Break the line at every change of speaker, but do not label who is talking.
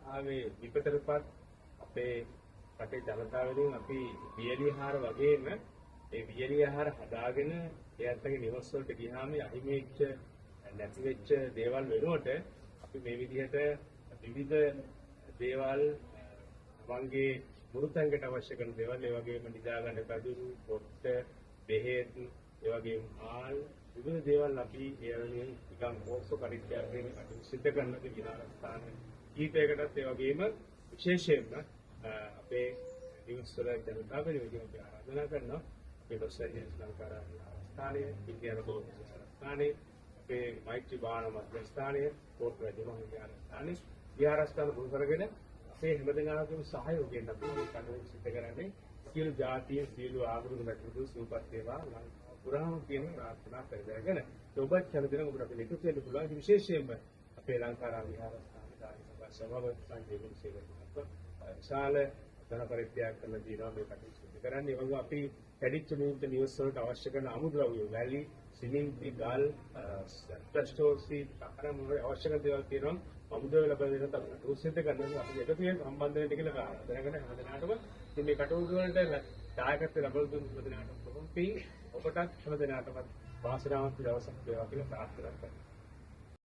ආවේ විපතටපත් අපේ රටේ ජනතාවගෙන් අපි වියලිහාර වගේම ඒ වියලිහාර හදාගෙන එයාටගේ නිවස් වලට ගියාම අහිමි වෙච්ච නැති වෙච්ච දේවල් වෙනුවට අපි මේ විදිහට විවිධ දේවල් වංගේ මුරුතැන්කට අවශ්‍ය කරන දේවල් ඒ වගේම නිදා ගන්න පැදුරු පොට්ට බෙහෙත් ඒ වගේම ආල් විවිධ දේවල් අපි එයාලෙන් නිකන් ඕක්සෝ පරිත්‍යාගයෙන් අපි සිද්ධ කරන විනාශස්ථාන කීපයකටත් ඒ වගේම විශේෂයෙන්ම අපේ නිවස් වල ජනතාව වෙනුවෙන් අපි ආරාධනා කරනවා අපේ ලොස්සරියන් ලංකාරා ස්ථානයේ ඉන්දියානු බෞද්ධ ස්ථානයේ අපේ මෛත්‍රී බාණ මධ්‍යස්ථානයේ කෝට් රජමහල් විහාරස්ථානයේ විහාරස්ථාන පුරු කරගෙන අපේ හැමදෙනාගේම සහයෝගයෙන් අපි මේ කටයුතු සිදු කරන්නේ සියලු ජාතිය සියලු ආගමික මැතිතුරු සූපත් වේවා ලංකාව පුරාම කියන ප්‍රාර්ථනා කරගෙන ඔබ කැමතිනම් ඔබට අපිට එකතු වෙන්න පුළුවන් විශේෂයෙන්ම අපේ ලංකාරා විහාරස්ථානයේ ධාර්මික සභාවක් සංජීවන සේවකත්ව විශාල ධන පරිත්‍යාග කරන දිනවා මේ කටයුතු සිදු කරන්නේ. ඒ වගේම අපි කැඩිච්ච නියුත් නිවස් වලට අවශ්‍ය කරන අමුද්‍රව්‍ය වැලි සිමෙන්ති ගල් ස්ටෝර්සි අකරම අවශ්‍ය කරන දේවල් තියෙනවා අමුද්‍රව්‍ය ලබා දෙන තමයි උත්සාහ කරනවා අපි එකතු වෙන සම්බන්ධ වෙන්න කියලා දැනගෙන හැමදෙනාටම ඉතින් මේ කටයුතු වලට දායකත්වය ලබා දුන්න හැමදෙනාටම ඔබටත් හැමදෙනාටම වාසනාවන්ත දවසක් වේවා කියලා ප්‍රාර්ථනා කරනවා.